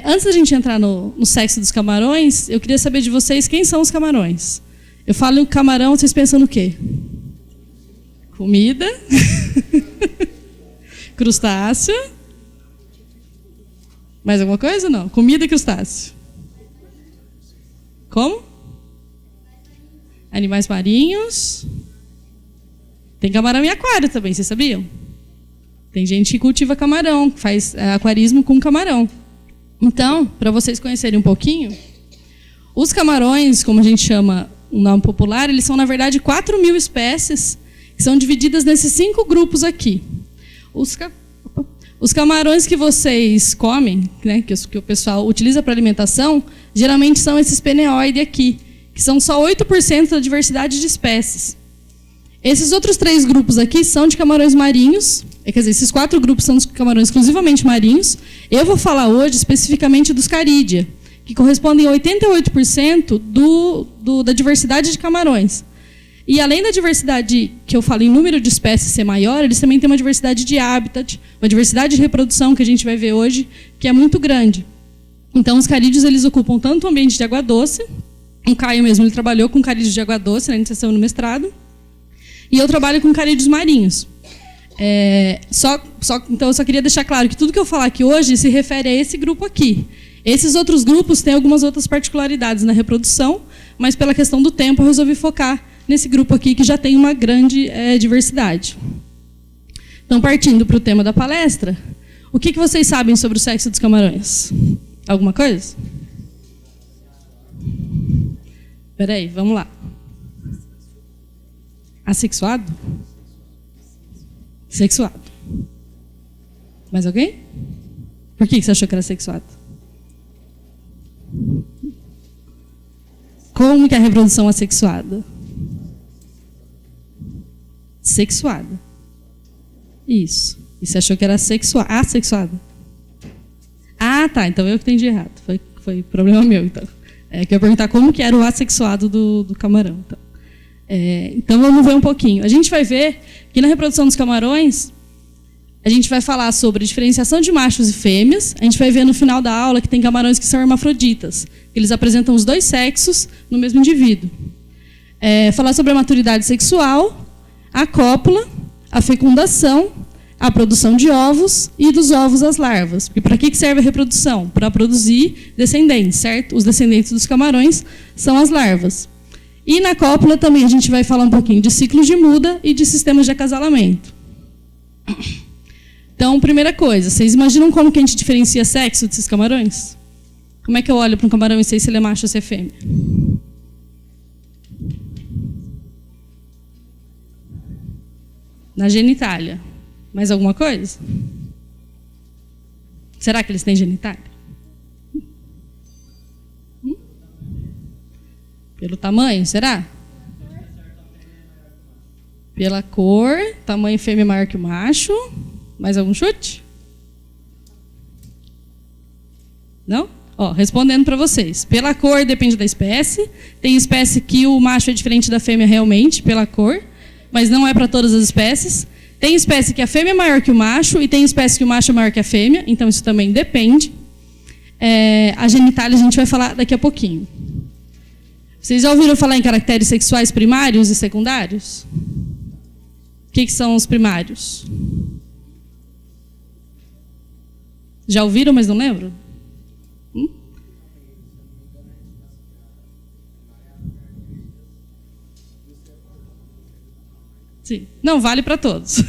Antes da gente entrar no sexo dos camarões, eu queria saber de vocês quem são os camarões. Eu falo em camarão, vocês pensam no quê? Comida, crustáceo, mais alguma coisa? Não. Comida e crustáceo. Como? Animais marinhos. Tem camarão em aquário também, vocês sabiam? Tem gente que cultiva camarão, que faz aquarismo com camarão. Então, para vocês conhecerem um pouquinho, os camarões, como a gente chama um nome popular, eles são, na verdade, 4.000 espécies que são divididas nesses 5 grupos aqui. Os camarões que vocês comem, né, que o pessoal utiliza para alimentação, geralmente são esses peneoide aqui, que são só 8% da diversidade de espécies. Esses outros 3 grupos aqui são de camarões marinhos, quer dizer, esses 4 grupos são de camarões exclusivamente marinhos. Eu vou falar hoje especificamente dos carídea, que correspondem a 88% da diversidade de camarões. E além da diversidade que eu falo em número de espécies ser maior, eles também têm uma diversidade de habitat, uma diversidade de reprodução que a gente vai ver hoje, que é muito grande. Então, os carídeos, eles ocupam tanto o ambiente de água doce, o Caio mesmo ele trabalhou com carídeos de água doce na iniciação no mestrado, e eu trabalho com carídeos marinhos. Então, eu só queria deixar claro que tudo que eu falar aqui hoje se refere a esse grupo aqui. Esses outros grupos têm algumas outras particularidades na reprodução, mas pela questão do tempo eu resolvi focar nesse grupo aqui que já tem uma grande diversidade. Então, partindo para o tema da palestra, o que vocês sabem sobre o sexo dos camarões? Alguma coisa? Espera aí, vamos lá. Assexuado? Sexuado. Mais alguém? Por que você achou que era sexuado? Como que é a reprodução assexuada? Sexuada. Isso. E você achou que era assexuada? Ah, tá. Então eu que entendi errado. Foi problema meu, então. Que eu ia perguntar como que era o assexuado do camarão. Então vamos ver um pouquinho. A gente vai ver que na reprodução dos camarões, a gente vai falar sobre diferenciação de machos e fêmeas. A gente vai ver no final da aula que tem camarões que são hermafroditas. Eles apresentam os 2 sexos no mesmo indivíduo. Falar sobre a maturidade sexual, a cópula, a fecundação, a produção de ovos e dos ovos às larvas. Porque para que serve a reprodução? Para produzir descendentes, certo? Os descendentes dos camarões são as larvas. E na cópula também a gente vai falar um pouquinho de ciclos de muda e de sistemas de acasalamento. Então, primeira coisa, vocês imaginam como que a gente diferencia sexo desses camarões? Como é que eu olho para um camarão e sei se ele é macho ou se é fêmea? Na genitália. Mais alguma coisa? Será que eles têm genitália? Pelo tamanho, será? Pela cor, tamanho fêmea maior que o macho. Mais algum chute? Não? Respondendo para vocês. Pela cor depende da espécie. Tem espécie que o macho é diferente da fêmea realmente, pela cor, mas não é para todas as espécies. Tem espécie que a fêmea é maior que o macho e tem espécie que o macho é maior que a fêmea, então isso também depende. A genitália a gente vai falar daqui a pouquinho. Vocês já ouviram falar em caracteres sexuais primários e secundários? O que são os primários? Já ouviram, mas não lembram? Sim. Não, vale para todos.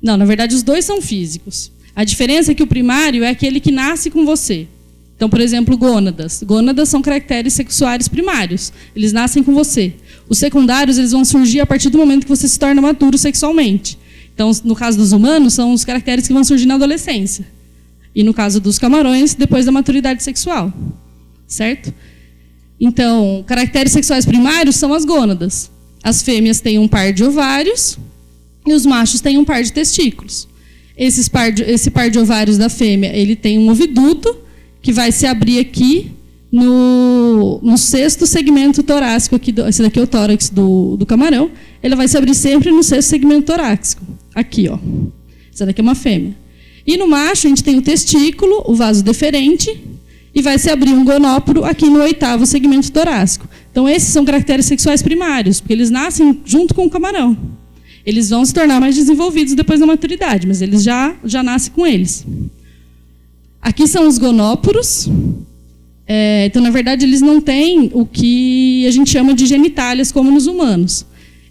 Não, na verdade, os 2 são físicos. A diferença é que o primário é aquele que nasce com você. Então, por exemplo, gônadas. Gônadas são caracteres sexuais primários. Eles nascem com você. Os secundários eles vão surgir a partir do momento que você se torna maduro sexualmente. Então, no caso dos humanos, são os caracteres que vão surgir na adolescência. E no caso dos camarões, depois da maturidade sexual. Certo? Então, caracteres sexuais primários são as gônadas. As fêmeas têm um par de ovários e os machos têm um par de testículos. Esse par de ovários da fêmea ele tem um oviduto que vai se abrir aqui no sexto segmento torácico, aqui esse daqui é o tórax do camarão, ele vai se abrir sempre no sexto segmento torácico. Aqui, ó. Essa daqui é uma fêmea. E no macho, a gente tem o testículo, o vaso deferente, e vai se abrir um gonóporo aqui no oitavo segmento torácico. Então, esses são caracteres sexuais primários, porque eles nascem junto com o camarão. Eles vão se tornar mais desenvolvidos depois da maturidade, mas eles já nascem com eles. Aqui são os gonóporos. Então, na verdade, eles não têm o que a gente chama de genitálias, como nos humanos.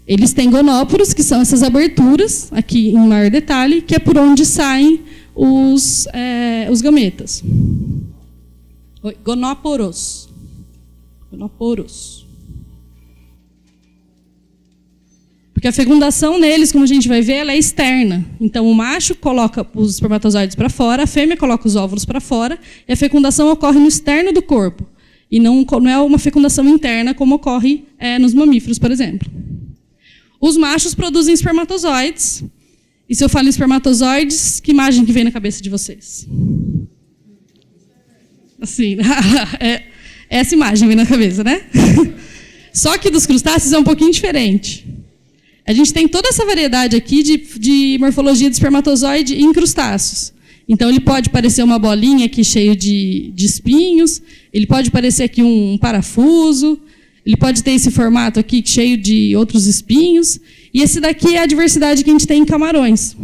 Eles têm gonóporos, que são essas aberturas, aqui em maior detalhe, que é por onde saem os gametas. Gonóporos. Gonóporos. Porque a fecundação neles, como a gente vai ver, ela é externa. Então, o macho coloca os espermatozoides para fora, a fêmea coloca os óvulos para fora, e a fecundação ocorre no externo do corpo. E não é uma fecundação interna, como ocorre nos mamíferos, por exemplo. Os machos produzem espermatozoides. E se eu falo em espermatozoides, que imagem que vem na cabeça de vocês? Assim, essa imagem vem na cabeça, né? Só que dos crustáceos é um pouquinho diferente. A gente tem toda essa variedade aqui de morfologia de espermatozoide em crustáceos. Então, ele pode parecer uma bolinha aqui cheio de espinhos, ele pode parecer aqui um parafuso, ele pode ter esse formato aqui cheio de outros espinhos, e esse daqui é a diversidade que a gente tem em camarões.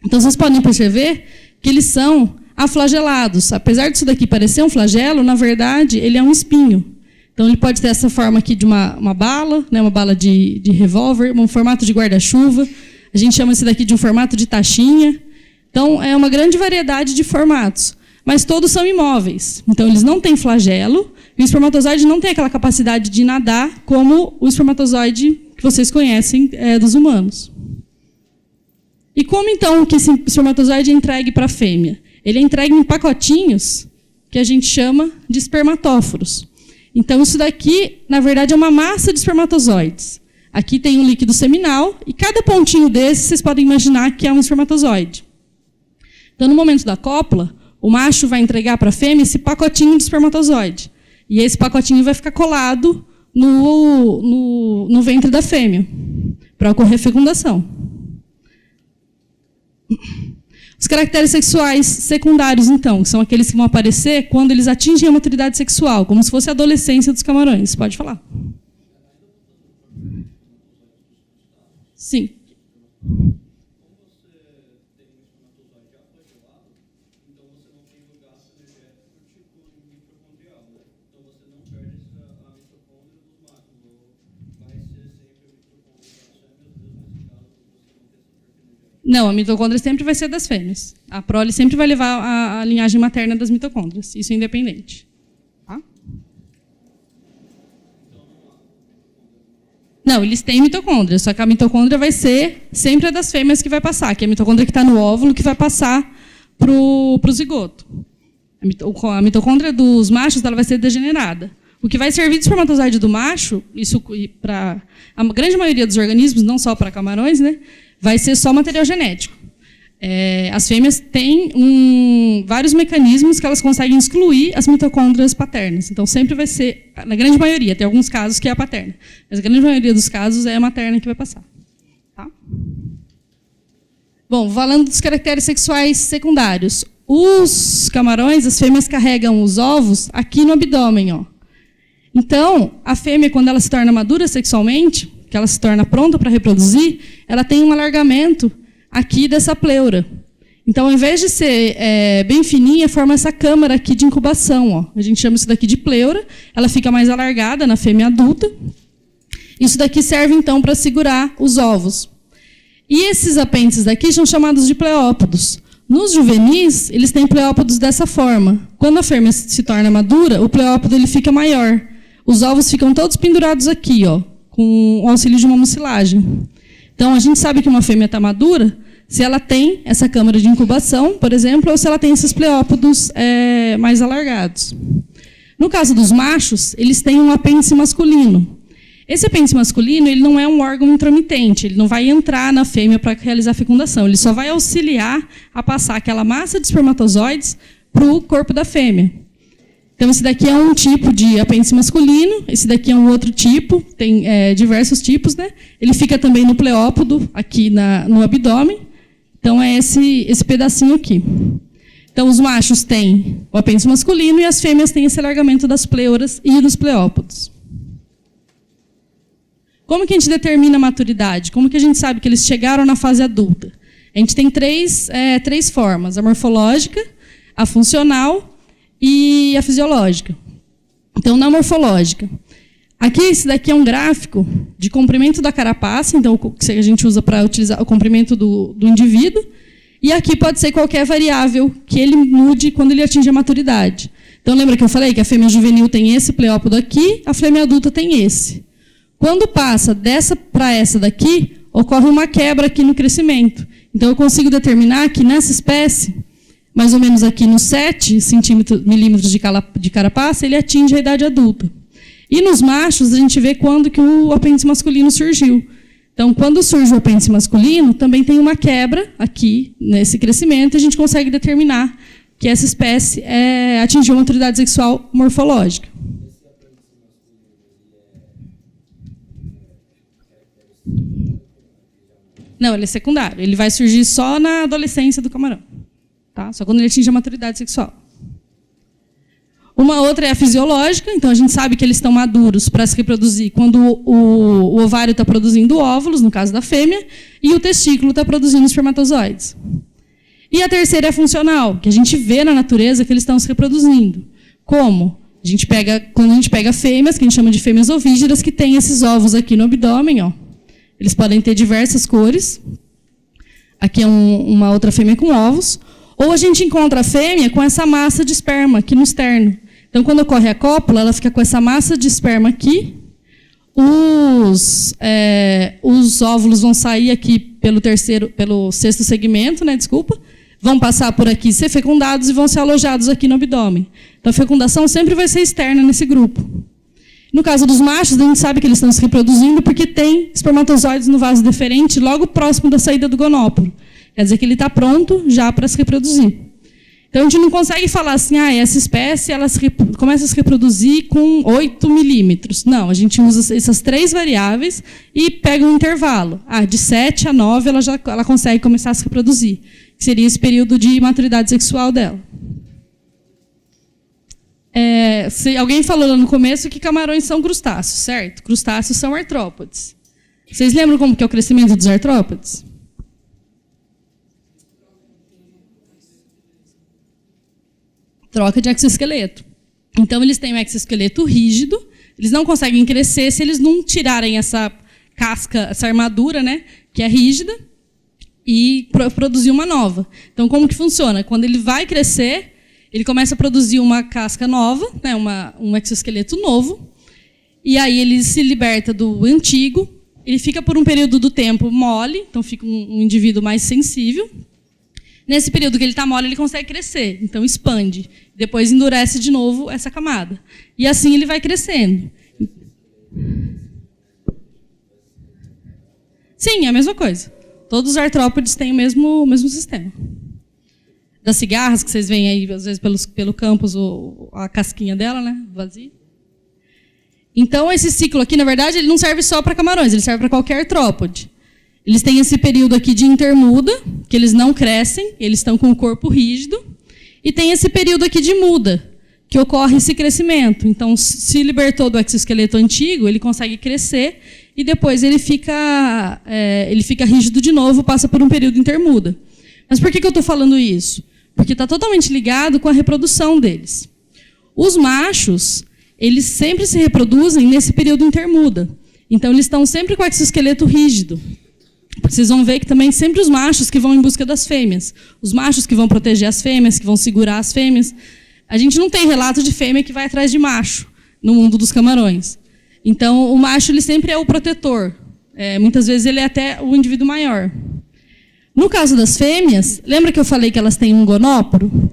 Então, vocês podem perceber que eles são aflagelados. Apesar disso daqui parecer um flagelo, na verdade, ele é um espinho. Então, ele pode ter essa forma aqui de uma bala, né, uma bala de revólver, um formato de guarda-chuva. A gente chama esse daqui de um formato de taxinha. Então, é uma grande variedade de formatos. Mas todos são imóveis. Então, eles não têm flagelo. E o espermatozoide não tem aquela capacidade de nadar como o espermatozoide que vocês conhecem dos humanos. E como, então, que esse espermatozoide é entregue para a fêmea? Ele é entregue em pacotinhos que a gente chama de espermatóforos. Então, isso daqui, na verdade, é uma massa de espermatozoides. Aqui tem um líquido seminal, e cada pontinho desse, vocês podem imaginar que é um espermatozoide. Então, no momento da cópula, o macho vai entregar para a fêmea esse pacotinho de espermatozoide. E esse pacotinho vai ficar colado no ventre da fêmea, para ocorrer fecundação. Os caracteres sexuais secundários, então, que são aqueles que vão aparecer quando eles atingem a maturidade sexual, como se fosse a adolescência dos camarões. Pode falar. Sim. Não, a mitocôndria sempre vai ser das fêmeas. A prole sempre vai levar a linhagem materna das mitocôndrias. Isso é independente. Tá? Não, eles têm mitocôndria, só que a mitocôndria vai ser sempre a das fêmeas que vai passar, que é a mitocôndria que está no óvulo que vai passar para o zigoto. A mitocôndria dos machos ela vai ser degenerada. O que vai servir de espermatozoide do macho, isso para a grande maioria dos organismos, não só para camarões, né? Vai ser só material genético. As fêmeas têm vários mecanismos que elas conseguem excluir as mitocôndrias paternas. Então, sempre vai ser, na grande maioria, tem alguns casos que é a paterna, mas a grande maioria dos casos é a materna que vai passar. Tá? Bom, falando dos caracteres sexuais secundários. Os camarões, as fêmeas carregam os ovos aqui no abdômen. Ó. Então, a fêmea, quando ela se torna madura sexualmente, que ela se torna pronta para reproduzir, ela tem um alargamento aqui dessa pleura. Então, ao invés de ser bem fininha, forma essa câmara aqui de incubação. Ó. A gente chama isso daqui de pleura. Ela fica mais alargada na fêmea adulta. Isso daqui serve, então, para segurar os ovos. E esses apêndices daqui são chamados de pleópodos. Nos juvenis, eles têm pleópodos dessa forma. Quando a fêmea se torna madura, o pleópodo ele fica maior. Os ovos ficam todos pendurados aqui, ó, com o auxílio de uma mucilagem. Então, a gente sabe que uma fêmea está madura se ela tem essa câmara de incubação, por exemplo, ou se ela tem esses pleópodos mais alargados. No caso dos machos, eles têm um apêndice masculino. Esse apêndice masculino ele não é um órgão intromitente, ele não vai entrar na fêmea para realizar a fecundação, ele só vai auxiliar a passar aquela massa de espermatozoides para o corpo da fêmea. Então, esse daqui é um tipo de apêndice masculino, esse daqui é um outro tipo, tem diversos tipos, né? Ele fica também no pleópodo, aqui no abdômen. Então, é esse pedacinho aqui. Então, os machos têm o apêndice masculino e as fêmeas têm esse alargamento das pleuras e dos pleópodos. Como que a gente determina a maturidade? Como que a gente sabe que eles chegaram na fase adulta? A gente tem três formas: a morfológica, a funcional e a fisiológica. Então, na morfológica, aqui, esse daqui é um gráfico de comprimento da carapaça, então, que a gente usa para utilizar o comprimento do indivíduo, e aqui pode ser qualquer variável que ele mude quando ele atinge a maturidade. Então, lembra que eu falei que a fêmea juvenil tem esse pleópodo aqui, a fêmea adulta tem esse. Quando passa dessa para essa daqui, ocorre uma quebra aqui no crescimento. Então, eu consigo determinar que nessa espécie, mais ou menos aqui nos 7 milímetros de carapaça, ele atinge a idade adulta. E nos machos, a gente vê quando que o apêndice masculino surgiu. Então, quando surge o apêndice masculino, também tem uma quebra aqui, nesse crescimento, e a gente consegue determinar que essa espécie atingiu a maturidade sexual morfológica. Não, ele é secundário. Ele vai surgir só na adolescência do camarão. Tá? Só quando ele atinge a maturidade sexual. Uma outra é a fisiológica. Então, a gente sabe que eles estão maduros para se reproduzir quando o ovário está produzindo óvulos, no caso da fêmea, e o testículo está produzindo espermatozoides. E a terceira é a funcional, que a gente vê na natureza que eles estão se reproduzindo. Como? Quando a gente pega fêmeas, que a gente chama de fêmeas ovígeras, que têm esses ovos aqui no abdômen, ó. Eles podem ter diversas cores. Aqui é uma outra fêmea com ovos. Ou a gente encontra a fêmea com essa massa de esperma aqui no externo. Então, quando ocorre a cópula, ela fica com essa massa de esperma aqui. Os óvulos vão sair aqui pelo sexto segmento, né? Desculpa. Vão passar por aqui, ser fecundados e vão ser alojados aqui no abdômen. Então, a fecundação sempre vai ser externa nesse grupo. No caso dos machos, a gente sabe que eles estão se reproduzindo porque tem espermatozoides no vaso deferente logo próximo da saída do gonóporo. Quer dizer que ele está pronto já para se reproduzir. Então, a gente não consegue falar assim, essa espécie começa a se reproduzir com 8 milímetros. Não, a gente usa essas 3 variáveis e pega um intervalo. De 7 a 9, ela consegue começar a se reproduzir, que seria esse período de maturidade sexual dela. Alguém falou lá no começo que camarões são crustáceos, certo? Crustáceos são artrópodes. Vocês lembram como que é o crescimento dos artrópodes? Troca de exoesqueleto. Então, eles têm um exoesqueleto rígido, eles não conseguem crescer se eles não tirarem essa casca, essa armadura, né, que é rígida, e produzir uma nova. Então, como que funciona? Quando ele vai crescer, ele começa a produzir uma casca nova, né, um exoesqueleto novo, e aí ele se liberta do antigo, ele fica por um período do tempo mole, então fica um indivíduo mais sensível. Nesse período que ele está mole, ele consegue crescer, então expande. Depois endurece de novo essa camada. E assim ele vai crescendo. Sim, é a mesma coisa. Todos os artrópodes têm o mesmo sistema. Das cigarras, que vocês veem aí, às vezes, pelo campus, a casquinha dela, né, vazia. Então, esse ciclo aqui, na verdade, ele não serve só para camarões, ele serve para qualquer artrópode. Eles têm esse período aqui de intermuda, que eles não crescem, eles estão com o corpo rígido, e tem esse período aqui de muda, que ocorre esse crescimento. Então, se libertou do exoesqueleto antigo, ele consegue crescer, e depois ele fica rígido de novo, passa por um período intermuda. Mas por que eu estou falando isso? Porque está totalmente ligado com a reprodução deles. Os machos, eles sempre se reproduzem nesse período intermuda. Então, eles estão sempre com o exoesqueleto rígido. Vocês vão ver que também sempre os machos que vão em busca das fêmeas. Os machos que vão proteger as fêmeas, que vão segurar as fêmeas. A gente não tem relato de fêmea que vai atrás de macho no mundo dos camarões. Então, o macho ele sempre é o protetor. Muitas vezes ele é até o indivíduo maior. No caso das fêmeas, lembra que eu falei que elas têm um gonóporo?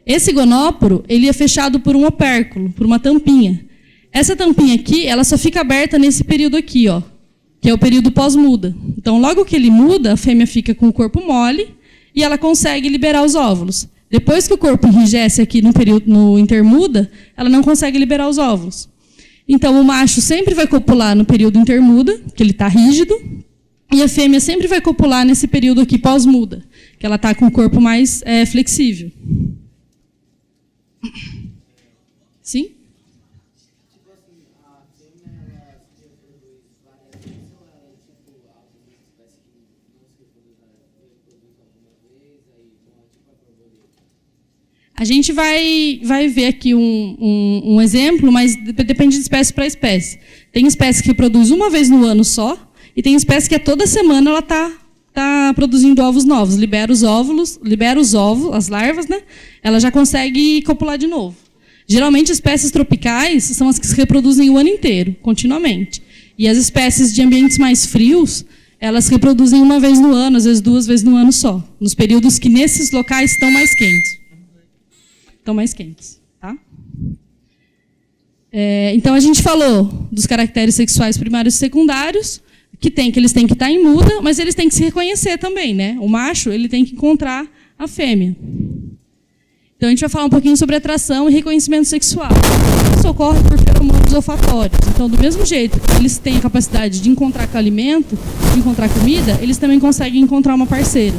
Esse gonóporo ele é fechado por um opérculo, por uma tampinha. Essa tampinha aqui, ela só fica aberta nesse período aqui, ó, que é o período pós-muda. Então, logo que ele muda, a fêmea fica com o corpo mole e ela consegue liberar os óvulos. Depois que o corpo enrijece aqui no intermuda, ela não consegue liberar os óvulos. Então, o macho sempre vai copular no período intermuda, que ele está rígido, e a fêmea sempre vai copular nesse período aqui pós-muda, que ela está com o corpo mais flexível. Sim? A gente vai ver aqui um exemplo, mas depende de espécie para espécie. Tem espécie que reproduz uma vez no ano só, e tem espécie que toda semana ela tá produzindo ovos novos. Libera os óvulos, as larvas, né? Ela já consegue copular de novo. Geralmente, espécies tropicais são as que se reproduzem o ano inteiro, continuamente. E as espécies de ambientes mais frios, elas se reproduzem uma vez no ano, às vezes 2 vezes no ano só, nos períodos que nesses locais estão mais quentes. Tá? Então, a gente falou dos caracteres sexuais primários e secundários, que eles têm que estar em muda, mas eles têm que se reconhecer também, né? O macho ele tem que encontrar a fêmea. Então, a gente vai falar um pouquinho sobre atração e reconhecimento sexual. Isso ocorre por feromônios olfatórios. Então, do mesmo jeito que eles têm a capacidade de encontrar alimento, de encontrar comida, eles também conseguem encontrar uma parceira.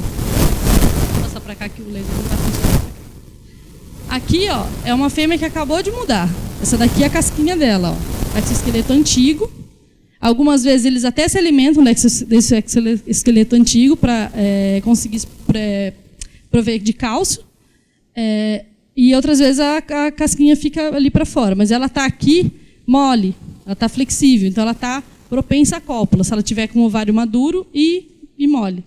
Vou passar para cá que o laser não está funcionando. Aqui, ó, é uma fêmea que acabou de mudar. Essa daqui é a casquinha dela, ó. Exoesqueleto antigo. Algumas vezes eles até se alimentam desse esqueleto antigo para conseguir prover de cálcio. E outras vezes a casquinha fica ali para fora. Mas ela está aqui mole, ela está flexível. Então ela está propensa à cópula, se ela tiver com o ovário maduro e mole.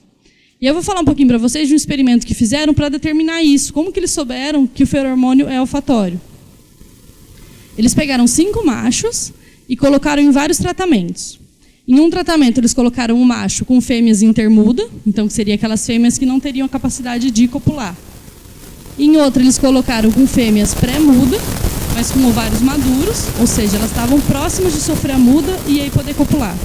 E eu vou falar um pouquinho para vocês de um experimento que fizeram para determinar isso. Como que eles souberam que o feromônio é olfatório? Eles pegaram 5 machos e colocaram em vários tratamentos. Em um tratamento, eles colocaram um macho com fêmeas intermuda, então que seria aquelas fêmeas que não teriam a capacidade de copular. Em outro, eles colocaram com fêmeas pré-muda, mas com ovários maduros, ou seja, elas estavam próximas de sofrer a muda e aí poder copular.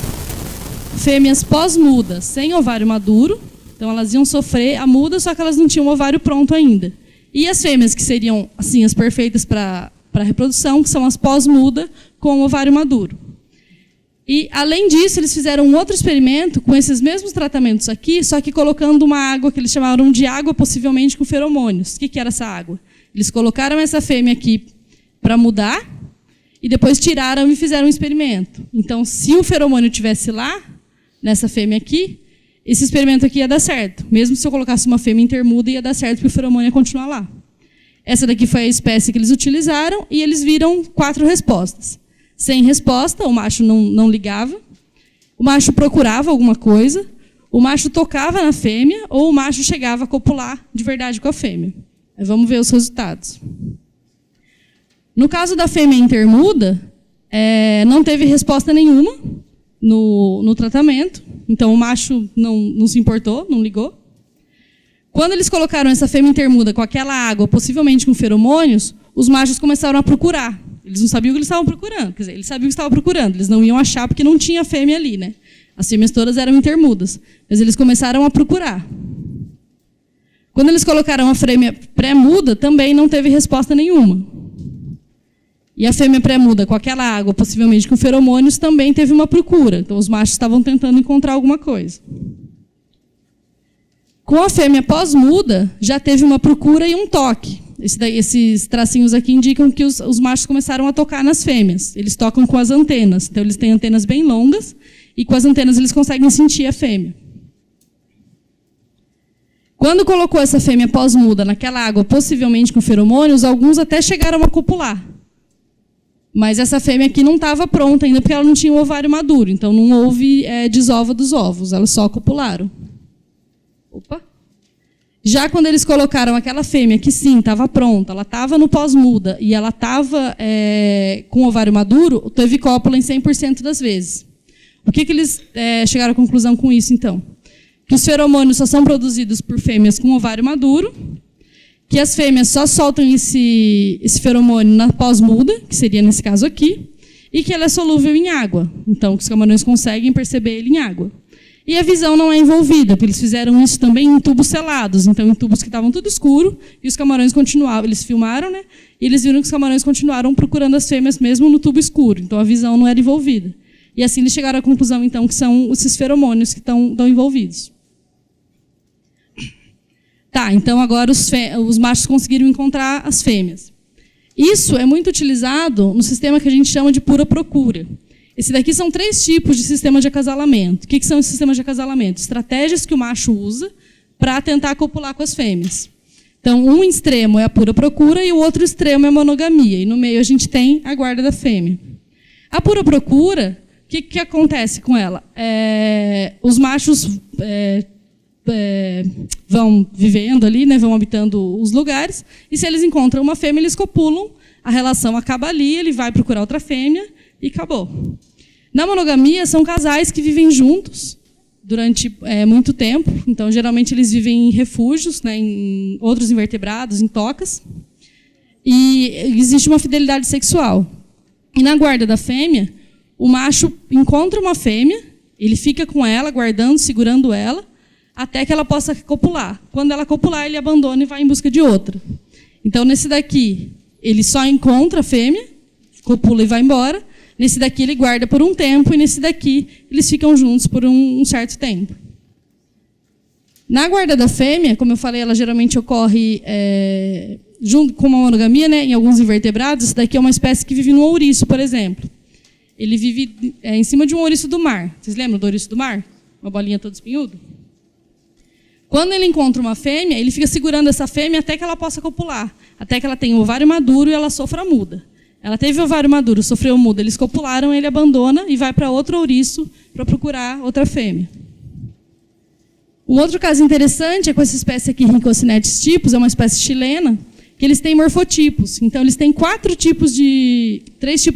Fêmeas pós-muda, sem ovário maduro, então elas iam sofrer a muda, só que elas não tinham o ovário pronto ainda. E as fêmeas que seriam assim as perfeitas para a reprodução, que são as pós-muda com o ovário maduro. E, além disso, eles fizeram um outro experimento com esses mesmos tratamentos aqui, só que colocando uma água que eles chamaram de água, possivelmente com feromônios. O que era essa água? Eles colocaram essa fêmea aqui para mudar e depois tiraram e fizeram um experimento. Então, se o feromônio estivesse lá, nessa fêmea aqui, esse experimento aqui ia dar certo. Mesmo se eu colocasse uma fêmea intermuda, ia dar certo, porque o feromônio ia continuar lá. Essa daqui foi a espécie que eles utilizaram e eles viram 4 respostas. Sem resposta, o macho não ligava, o macho procurava alguma coisa, o macho tocava na fêmea ou o macho chegava a copular de verdade com a fêmea. Vamos ver os resultados. No caso da fêmea intermuda, não teve resposta nenhuma no tratamento, então o macho não se importou, não ligou. Quando eles colocaram essa fêmea intermuda com aquela água, possivelmente com feromônios, os machos começaram a procurar. Eles não sabiam o que eles estavam procurando. Quer dizer, eles sabiam o que estavam procurando. Eles não iam achar porque não tinha fêmea ali, né? As fêmeas todas eram intermudas. Mas eles começaram a procurar. Quando eles colocaram a fêmea pré-muda, também não teve resposta nenhuma. E a fêmea pré-muda com aquela água, possivelmente com feromônios, também teve uma procura. Então, os machos estavam tentando encontrar alguma coisa. Com a fêmea pós-muda, já teve uma procura e um toque. Esses tracinhos aqui indicam que os machos começaram a tocar nas fêmeas. Eles tocam com as antenas. Então, eles têm antenas bem longas e com as antenas eles conseguem sentir a fêmea. Quando colocou essa fêmea pós-muda naquela água, possivelmente com feromônios, alguns até chegaram a copular. Mas essa fêmea aqui não estava pronta ainda porque ela não tinha o ovário maduro. Então, não houve desova dos ovos. Elas só copularam. Opa! Já quando eles colocaram aquela fêmea que sim, estava pronta, ela estava no pós-muda e ela estava com o ovário maduro, teve cópula em 100% das vezes. O que eles chegaram à conclusão com isso, então? Que os feromônios só são produzidos por fêmeas com ovário maduro, que as fêmeas só soltam esse feromônio na pós-muda, que seria nesse caso aqui, e que ela é solúvel em água. Então, que os camaleões conseguem perceber ele em água. E a visão não é envolvida, porque eles fizeram isso também em tubos selados, então em tubos que estavam tudo escuro, e os camarões continuavam, eles filmaram, né? E eles viram que os camarões continuaram procurando as fêmeas mesmo no tubo escuro, então a visão não era envolvida. E assim eles chegaram à conclusão, então, que são esses feromônios que estão envolvidos. Tá, então agora os machos conseguiram encontrar as fêmeas. Isso é muito utilizado no sistema que a gente chama de pura procura. Esse daqui são 3 tipos de sistema de acasalamento. O que são esses sistemas de acasalamento? Estratégias que o macho usa para tentar copular com as fêmeas. Então, um extremo é a pura procura e o outro extremo é a monogamia. E no meio a gente tem a guarda da fêmea. A pura procura, o que acontece com ela? Os machos vão vivendo ali, né, vão habitando os lugares, e se eles encontram uma fêmea, eles copulam, a relação acaba ali, ele vai procurar outra fêmea e acabou. Na monogamia, são casais que vivem juntos durante muito tempo, então, geralmente, eles vivem em refúgios, né, em outros invertebrados, em tocas, e existe uma fidelidade sexual. E na guarda da fêmea, o macho encontra uma fêmea, ele fica com ela, guardando, segurando ela, até que ela possa copular. Quando ela copular, ele abandona e vai em busca de outra. Então, nesse daqui, ele só encontra a fêmea, copula e vai embora. Nesse daqui, ele guarda por um tempo, e nesse daqui, eles ficam juntos por um certo tempo. Na guarda da fêmea, como eu falei, ela geralmente ocorre junto com uma monogamia, né, em alguns invertebrados. Esse daqui é uma espécie que vive no ouriço, por exemplo. Ele vive em cima de um ouriço do mar. Vocês lembram do ouriço do mar? Uma bolinha toda espinhuda? Quando ele encontra uma fêmea, ele fica segurando essa fêmea até que ela possa copular, até que ela tenha o ovário maduro e ela sofra muda. Ela teve o ovário maduro, sofreu muda, eles copularam, ele abandona e vai para outro ouriço para procurar outra fêmea. Um outro caso interessante é com essa espécie aqui, Rhynchocinetes typus, é uma espécie chilena, que eles têm morfotipos. Então, eles têm 3 tipos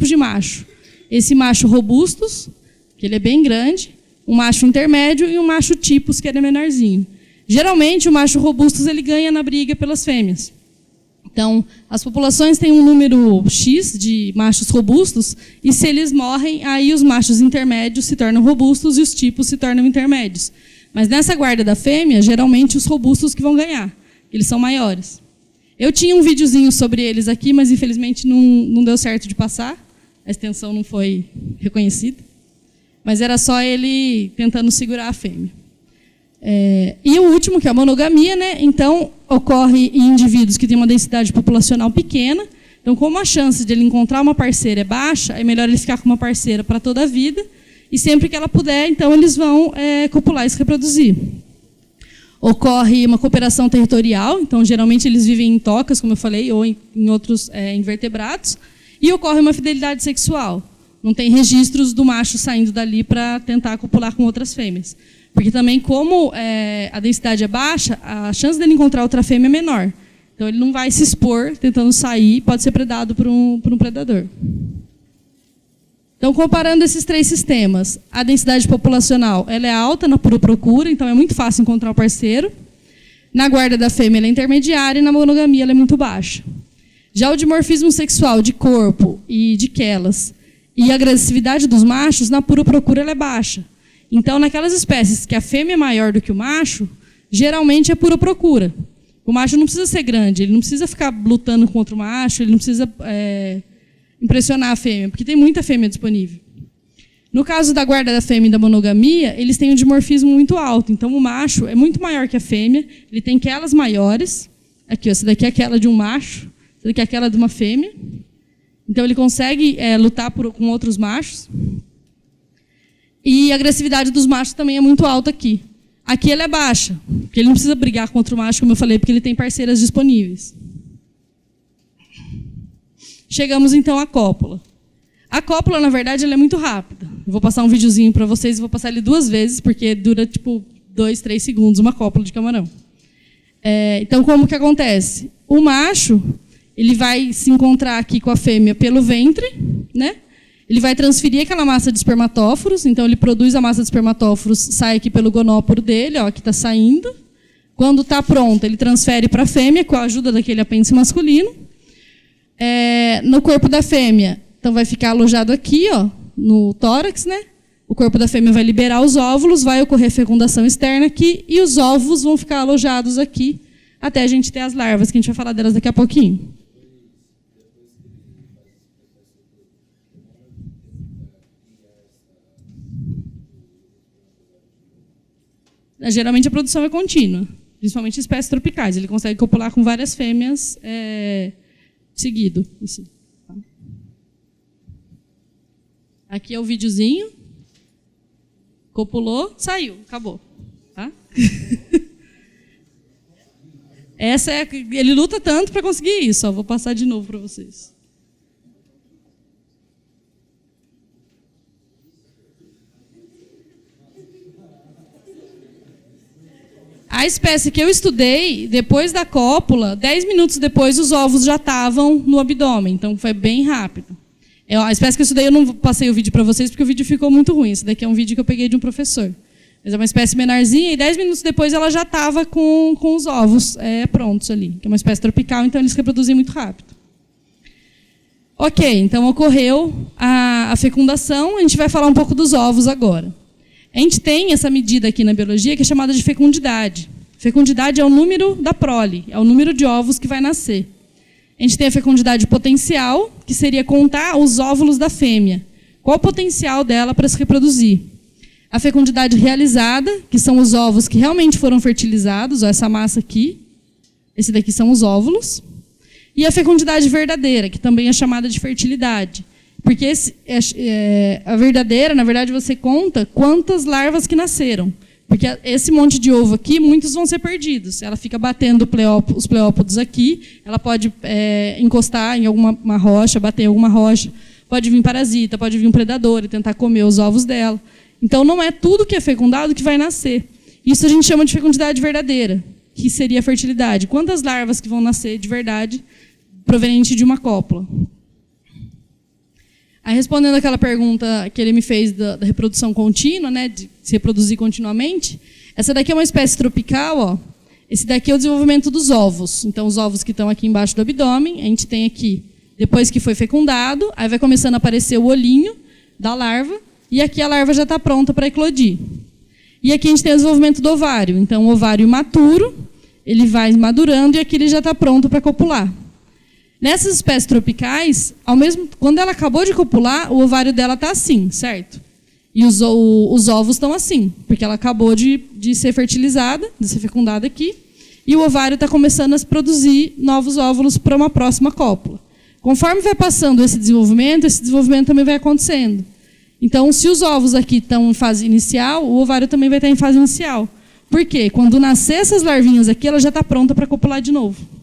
de macho. Esse macho robustus, que ele é bem grande, um macho intermédio e um macho typus, que ele é menorzinho. Geralmente, o macho robustus ele ganha na briga pelas fêmeas. Então, as populações têm um número X de machos robustos, e se eles morrem, aí os machos intermédios se tornam robustos e os tipos se tornam intermédios. Mas nessa guarda da fêmea, geralmente os robustos que vão ganhar, eles são maiores. Eu tinha um videozinho sobre eles aqui, mas infelizmente não deu certo de passar, a extensão não foi reconhecida, mas era só ele tentando segurar a fêmea. E o último, que é a monogamia, né? Então, ocorre em indivíduos que têm uma densidade populacional pequena. Então, como a chance de ele encontrar uma parceira é baixa, é melhor ele ficar com uma parceira para toda a vida, e sempre que ela puder, então, eles vão copular e se reproduzir. Ocorre uma cooperação territorial, então, geralmente, eles vivem em tocas, como eu falei, ou em outros invertebrados, e ocorre uma fidelidade sexual. Não tem registros do macho saindo dali para tentar copular com outras fêmeas. Porque também, como a densidade é baixa, a chance dele encontrar outra fêmea é menor. Então, ele não vai se expor tentando sair, pode ser predado por um predador. Então, comparando esses 3 sistemas, a densidade populacional ela é alta na pura procura, então é muito fácil encontrar o parceiro. Na guarda da fêmea, ela é intermediária, e na monogamia, ela é muito baixa. Já o dimorfismo sexual de corpo e de quelas e a agressividade dos machos, na pura procura, ela é baixa. Então, naquelas espécies que a fêmea é maior do que o macho, geralmente é pura procura. O macho não precisa ser grande, ele não precisa ficar lutando contra o macho, ele não precisa impressionar a fêmea, porque tem muita fêmea disponível. No caso da guarda da fêmea e da monogamia, eles têm um dimorfismo muito alto. Então, o macho é muito maior que a fêmea, ele tem quelas maiores. Aqui, ó, essa daqui é aquela de um macho, essa daqui é aquela de uma fêmea. Então, ele consegue lutar com outros machos. E a agressividade dos machos também é muito alta aqui. Aqui ela é baixa, porque ele não precisa brigar contra o macho, como eu falei, porque ele tem parceiras disponíveis. Chegamos, então, à cópula. A cópula, na verdade, ela é muito rápida. Eu vou passar um videozinho para vocês, vou passar ele 2 vezes, porque dura, 2, 3 segundos, uma cópula de camarão. Então, como que acontece? O macho, ele vai se encontrar aqui com a fêmea pelo ventre, né? Ele vai transferir aquela massa de espermatóforos, então ele produz a massa de espermatóforos, sai aqui pelo gonóporo dele, ó, que está saindo. Quando está pronto, ele transfere para a fêmea, com a ajuda daquele apêndice masculino. No corpo da fêmea, então vai ficar alojado aqui, ó, no tórax, né? O O corpo da fêmea vai liberar os óvulos, vai ocorrer fecundação externa aqui, e os ovos vão ficar alojados aqui, até a gente ter as larvas, que a gente vai falar delas daqui a pouquinho. Geralmente a produção é contínua, principalmente em espécies tropicais. Ele consegue copular com várias fêmeas seguido. Isso. Aqui é o videozinho. Copulou, saiu, acabou. Tá? Ele luta tanto para conseguir isso. Ó, vou passar de novo para vocês. A espécie que eu estudei, depois da cópula, 10 minutos depois, os ovos já estavam no abdômen. Então, foi bem rápido. A espécie que eu estudei, eu não passei o vídeo para vocês, porque o vídeo ficou muito ruim. Esse daqui é um vídeo que eu peguei de um professor. Mas é uma espécie menorzinha, e 10 minutos depois ela já estava com os ovos prontos ali. Que é uma espécie tropical, então eles reproduzem muito rápido. Ok, então ocorreu a fecundação. A gente vai falar um pouco dos ovos agora. A gente tem essa medida aqui na biologia que é chamada de fecundidade. Fecundidade é o número da prole, é o número de ovos que vai nascer. A gente tem a fecundidade potencial, que seria contar os óvulos da fêmea. Qual o potencial dela para se reproduzir? A fecundidade realizada, que são os ovos que realmente foram fertilizados, ó, essa massa aqui. Esse daqui são os óvulos. E a fecundidade verdadeira, que também é chamada de fertilidade. Porque a verdadeira, na verdade, você conta quantas larvas que nasceram. Porque esse monte de ovo aqui, muitos vão ser perdidos. Ela fica batendo os pleópodos aqui, ela pode encostar em alguma rocha, bater em alguma rocha, pode vir parasita, pode vir um predador e tentar comer os ovos dela. Então, não é tudo que é fecundado que vai nascer. Isso a gente chama de fecundidade verdadeira, que seria a fertilidade. Quantas larvas que vão nascer de verdade proveniente de uma cópula? Aí, respondendo aquela pergunta que ele me fez da reprodução contínua, né, de se reproduzir continuamente, essa daqui é uma espécie tropical. Ó. Esse daqui é o desenvolvimento dos ovos. Então, os ovos que estão aqui embaixo do abdômen, a gente tem aqui, depois que foi fecundado, aí vai começando a aparecer o olhinho da larva, e aqui a larva já está pronta para eclodir. E aqui a gente tem o desenvolvimento do ovário. Então, o ovário maturo, ele vai madurando, e aqui ele já está pronto para copular. Nessas espécies tropicais, quando ela acabou de copular, o ovário dela está assim, certo? E os ovos estão assim, porque ela acabou de ser fertilizada, de ser fecundada aqui, e o ovário está começando a produzir novos óvulos para uma próxima cópula. Conforme vai passando esse desenvolvimento também vai acontecendo. Então, se os ovos aqui estão em fase inicial, o ovário também vai estar em fase inicial. Por quê? Quando nascer essas larvinhas aqui, ela já está pronta para copular de novo.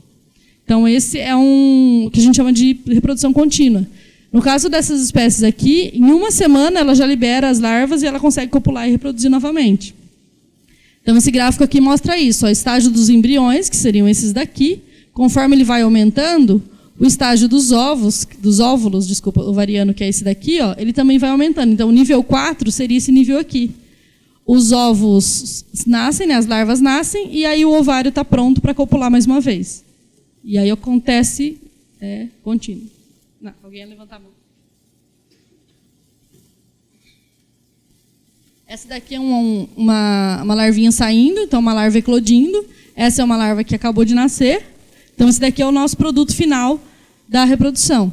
Então, esse é o que a gente chama de reprodução contínua. No caso dessas espécies aqui, em uma semana ela já libera as larvas e ela consegue copular e reproduzir novamente. Então, esse gráfico aqui mostra isso. O estágio dos embriões, que seriam esses daqui, conforme ele vai aumentando, o estágio dos óvulos, ovariano, que é esse daqui, ó, ele também vai aumentando. Então, o nível 4 seria esse nível aqui. Os ovos nascem, né, as larvas nascem, e aí o ovário está pronto para copular mais uma vez. E aí acontece contínuo. Não, alguém ia levantar a mão. Essa daqui é uma larvinha saindo, então uma larva eclodindo. Essa é uma larva que acabou de nascer. Então esse daqui é o nosso produto final da reprodução.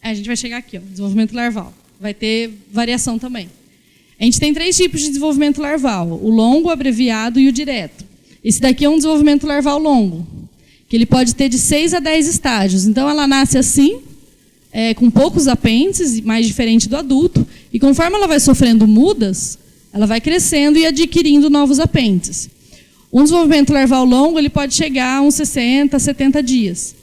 A gente vai chegar aqui, ó, desenvolvimento larval. Vai ter variação também. A gente tem 3 tipos de desenvolvimento larval: o longo, o abreviado e o direto. Esse daqui é um desenvolvimento larval longo, que ele pode ter de 6 a 10 estágios. Então, ela nasce assim, com poucos apêndices, mais diferente do adulto, e conforme ela vai sofrendo mudas, ela vai crescendo e adquirindo novos apêndices. Um desenvolvimento larval longo ele pode chegar a uns 60, 70 dias.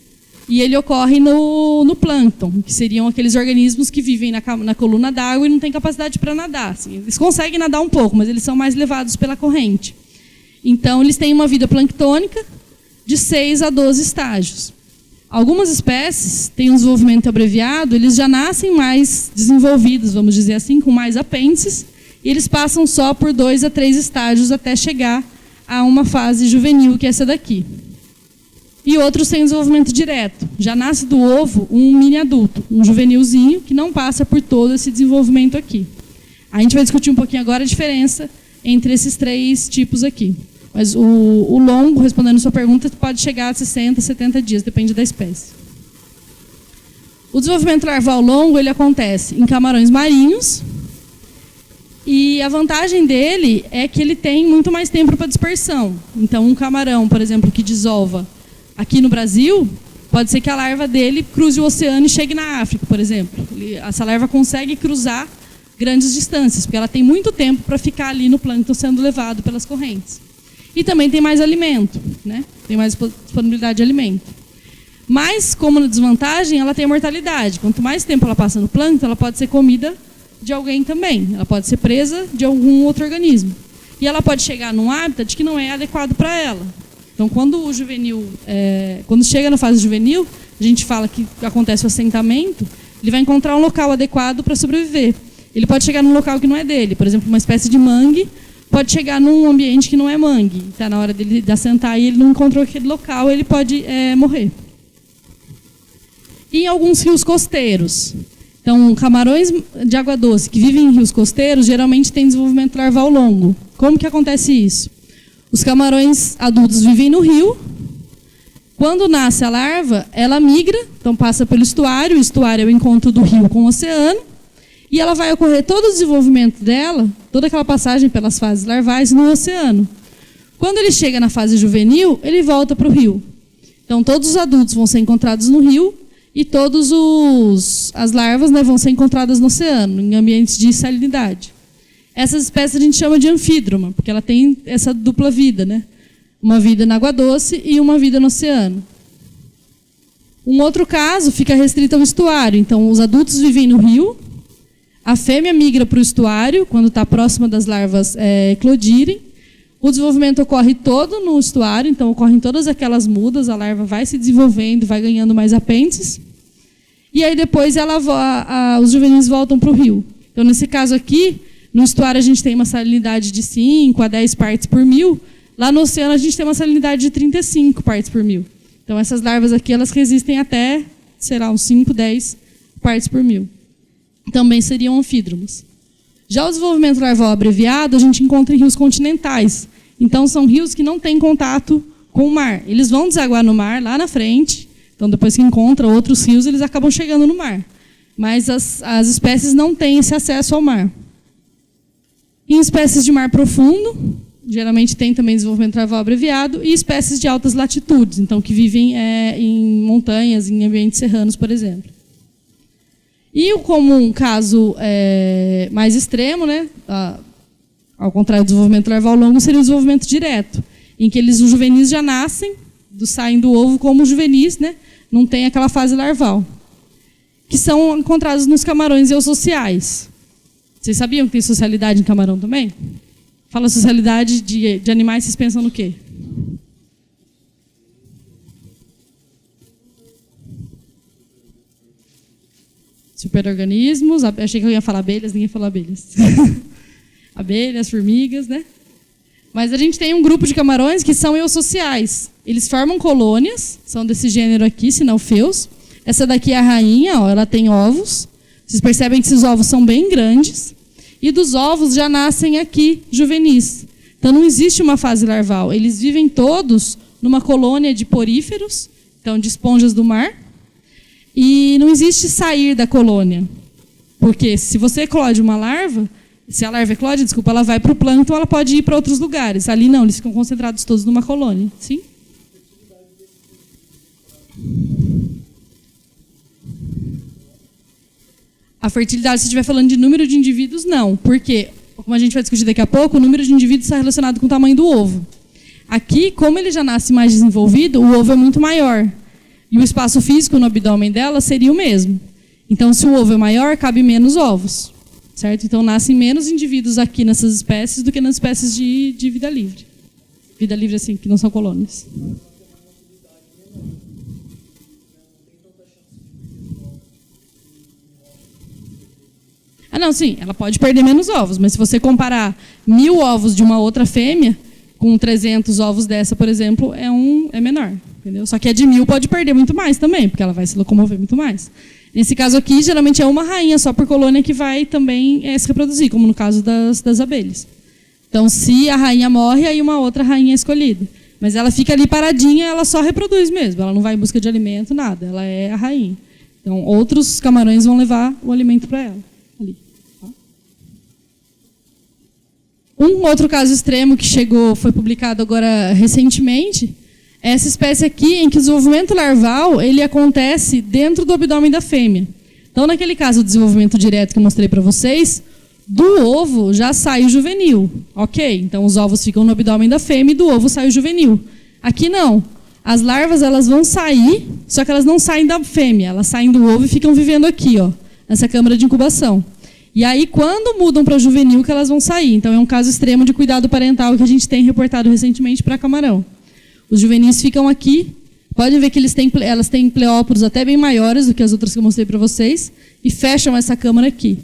E ele ocorre no plâncton, que seriam aqueles organismos que vivem na coluna d'água e não têm capacidade para nadar. Assim. Eles conseguem nadar um pouco, mas eles são mais levados pela corrente. Então, eles têm uma vida planctônica de 6 a 12 estágios. Algumas espécies têm um desenvolvimento abreviado, eles já nascem mais desenvolvidos, vamos dizer assim, com mais apêndices, e eles passam só por 2 a 3 estágios até chegar a uma fase juvenil, que é essa daqui. E outros têm desenvolvimento direto. Já nasce do ovo um mini adulto, um juvenilzinho, que não passa por todo esse desenvolvimento aqui. A gente vai discutir um pouquinho agora a diferença entre esses 3 tipos aqui. Mas o longo, respondendo a sua pergunta, pode chegar a 60, 70 dias, depende da espécie. O desenvolvimento larval longo ele acontece em camarões marinhos. E a vantagem dele é que ele tem muito mais tempo para dispersão. Então, um camarão, por exemplo, que desova aqui no Brasil, pode ser que a larva dele cruze o oceano e chegue na África, por exemplo. Essa larva consegue cruzar grandes distâncias, porque ela tem muito tempo para ficar ali no plâncton sendo levado pelas correntes. E também tem mais alimento, né? Tem mais disponibilidade de alimento. Mas, como na desvantagem, ela tem mortalidade. Quanto mais tempo ela passa no plâncton, ela pode ser comida de alguém também. Ela pode ser presa de algum outro organismo. E ela pode chegar num hábitat que não é adequado para ela. Então, quando o juvenil, quando chega na fase juvenil, a gente fala que acontece o assentamento, ele vai encontrar um local adequado para sobreviver. Ele pode chegar num local que não é dele, por exemplo, uma espécie de mangue, pode chegar num ambiente que não é mangue. Está na hora dele de assentar e ele não encontrou aquele local, ele pode morrer. E em alguns rios costeiros. Então, camarões de água doce que vivem em rios costeiros geralmente têm desenvolvimento larval longo. Como que acontece isso? Os camarões adultos vivem no rio. Quando nasce a larva, ela migra, então passa pelo estuário. O estuário é o encontro do rio com o oceano. E ela vai ocorrer todo o desenvolvimento dela, toda aquela passagem pelas fases larvais no oceano. Quando ele chega na fase juvenil, ele volta para o rio. Então, todos os adultos vão ser encontrados no rio e todas as larvas, né, vão ser encontradas no oceano, em ambientes de salinidade. Essas espécies a gente chama de anfídroma, porque ela tem essa dupla vida, né? Uma vida na água doce e uma vida no oceano. Um outro caso fica restrito ao estuário. Então, os adultos vivem no rio, a fêmea migra para o estuário, quando está próxima das larvas eclodirem. O desenvolvimento ocorre todo no estuário, então ocorrem todas aquelas mudas, a larva vai se desenvolvendo, vai ganhando mais apêndices. E aí depois os juvenis voltam para o rio. Então, nesse caso aqui, no estuário a gente tem uma salinidade de 5 a 10 partes por mil. Lá no oceano a gente tem uma salinidade de 35 partes por mil. Então, essas larvas aqui, elas resistem até, sei lá, uns 5, 10 partes por mil. Também seriam anfídromos. Já o desenvolvimento larval abreviado, a gente encontra em rios continentais. Então, são rios que não têm contato com o mar. Eles vão desaguar no mar, lá na frente. Então, depois que encontram outros rios, eles acabam chegando no mar. Mas as espécies não têm esse acesso ao mar. Em espécies de mar profundo, geralmente tem também desenvolvimento larval abreviado, e espécies de altas latitudes, então que vivem em montanhas, em ambientes serranos, por exemplo. E o comum caso mais extremo, né, ao contrário do desenvolvimento larval longo, seria o desenvolvimento direto, em que os juvenis já nascem, saem do ovo como juvenis, né, não tem aquela fase larval, que são encontrados nos camarões eusociais. Vocês sabiam que tem socialidade em camarão também? Fala socialidade de animais, vocês pensam no quê? Superorganismos, achei que eu ia falar abelhas, ninguém falou abelhas. Abelhas, formigas, né? Mas a gente tem um grupo de camarões que são eusociais. Eles formam colônias, são desse gênero aqui, Sinalpheus. Essa daqui é a rainha, ó, ela tem ovos. Vocês percebem que esses ovos são bem grandes. E dos ovos já nascem aqui juvenis. Então não existe uma fase larval. Eles vivem todos numa colônia de poríferos, então de esponjas do mar. E não existe sair da colônia. Porque se você eclode uma larva, se a larva eclode, desculpa, ela vai para o plâncton, ela pode ir para outros lugares. Ali não, eles ficam concentrados todos numa colônia. Sim? A fertilidade, se estiver falando de número de indivíduos, não. Porque, como a gente vai discutir daqui a pouco, o número de indivíduos está relacionado com o tamanho do ovo. Aqui, como ele já nasce mais desenvolvido, o ovo é muito maior. E o espaço físico no abdômen dela seria o mesmo. Então, se o ovo é maior, cabe menos ovos. Certo? Então, nascem menos indivíduos aqui nessas espécies do que nas espécies de vida livre. Vida livre, assim, que não são colônias. Ah, não, sim, ela pode perder menos ovos, mas se você comparar 1000 ovos de uma outra fêmea com 300 ovos dessa, por exemplo, é menor. entendeu? Só que a de 1000 pode perder muito mais também, porque ela vai se locomover muito mais. Nesse caso aqui, geralmente é uma rainha só por colônia que vai também se reproduzir, como no caso das abelhas. Então, se a rainha morre, aí uma outra rainha é escolhida. Mas ela fica ali paradinha, ela só reproduz mesmo. Ela não vai em busca de alimento, nada. Ela é a rainha. Então, outros camarões vão levar o alimento para ela. Ali. Um outro caso extremo que foi publicado agora recentemente, é essa espécie aqui em que o desenvolvimento larval ele acontece dentro do abdômen da fêmea. Então, naquele caso, o desenvolvimento direto que eu mostrei para vocês, do ovo já sai o juvenil. Ok, então os ovos ficam no abdômen da fêmea e do ovo sai o juvenil. Aqui não. As larvas elas vão sair, só que elas não saem da fêmea, elas saem do ovo e ficam vivendo aqui, ó, nessa câmara de incubação. E aí, quando mudam para juvenil, que elas vão sair. Então, é um caso extremo de cuidado parental que a gente tem reportado recentemente para camarão. Os juvenis ficam aqui. Podem ver que elas têm pleóporos até bem maiores do que as outras que eu mostrei para vocês. E fecham essa câmara aqui.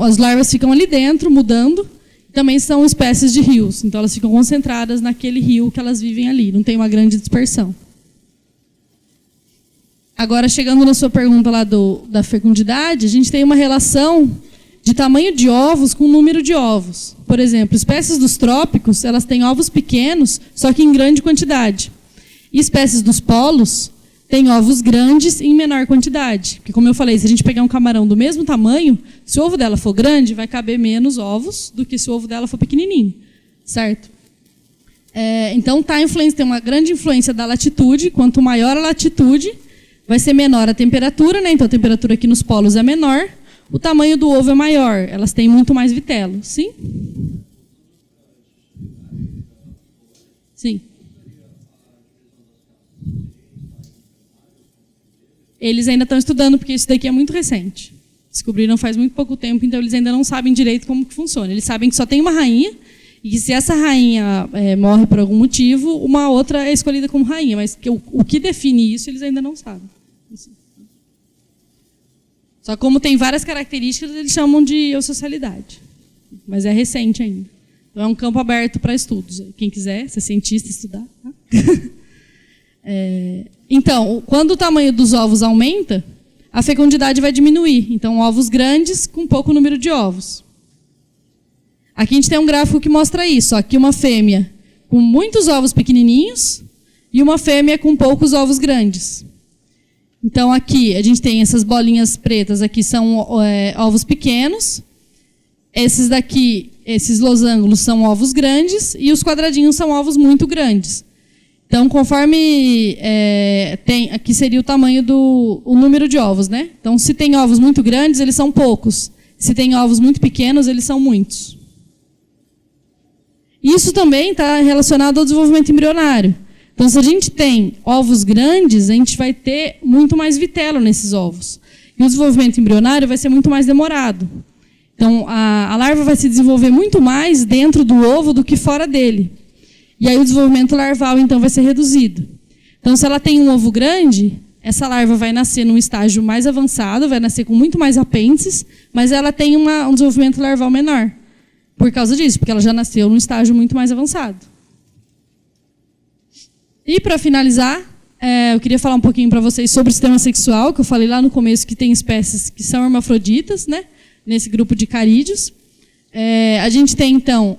As larvas ficam ali dentro, mudando. Também são espécies de rios. Então, elas ficam concentradas naquele rio que elas vivem ali. Não tem uma grande dispersão. Agora, chegando na sua pergunta lá da fecundidade, a gente tem uma relação de tamanho de ovos com número de ovos. Por exemplo, espécies dos trópicos, elas têm ovos pequenos, só que em grande quantidade. E espécies dos polos têm ovos grandes em menor quantidade. Porque, como eu falei, se a gente pegar um camarão do mesmo tamanho, se o ovo dela for grande, vai caber menos ovos do que se o ovo dela for pequenininho. Certo? Então, tem uma grande influência da latitude. Quanto maior a latitude, vai ser menor a temperatura, né? Então, a temperatura aqui nos polos é menor. O tamanho do ovo é maior. Elas têm muito mais vitelo. Sim? Sim. Eles ainda estão estudando, porque isso daqui é muito recente. Descobriram faz muito pouco tempo, então eles ainda não sabem direito como que funciona. Eles sabem que só tem uma rainha, e que se essa rainha morre por algum motivo, uma outra é escolhida como rainha. Mas o que define isso, eles ainda não sabem. Só como tem várias características, eles chamam de eusocialidade. Mas é recente ainda. Então é um campo aberto para estudos. Quem quiser ser cientista, estudar. Tá? Então, quando o tamanho dos ovos aumenta, a fecundidade vai diminuir. Então, ovos grandes com pouco número de ovos. Aqui a gente tem um gráfico que mostra isso. Aqui uma fêmea com muitos ovos pequenininhos e uma fêmea com poucos ovos grandes. Então, aqui a gente tem essas bolinhas pretas, aqui são ovos pequenos. Esses daqui, esses losangos, são ovos grandes e os quadradinhos são ovos muito grandes. Então, conforme aqui seria o tamanho o número de ovos, né? Então, se tem ovos muito grandes, eles são poucos. Se tem ovos muito pequenos, eles são muitos. Isso também está relacionado ao desenvolvimento embrionário. Então, se a gente tem ovos grandes, a gente vai ter muito mais vitelo nesses ovos. E o desenvolvimento embrionário vai ser muito mais demorado. Então, a larva vai se desenvolver muito mais dentro do ovo do que fora dele. E aí o desenvolvimento larval, então, vai ser reduzido. Então, se ela tem um ovo grande, essa larva vai nascer num estágio mais avançado, vai nascer com muito mais apêndices, mas ela tem um desenvolvimento larval menor. Por causa disso, porque ela já nasceu num estágio muito mais avançado. E, para finalizar, eu queria falar um pouquinho para vocês sobre o sistema sexual, que eu falei lá no começo que tem espécies que são hermafroditas, né? Nesse grupo de carídeos. A gente tem, então,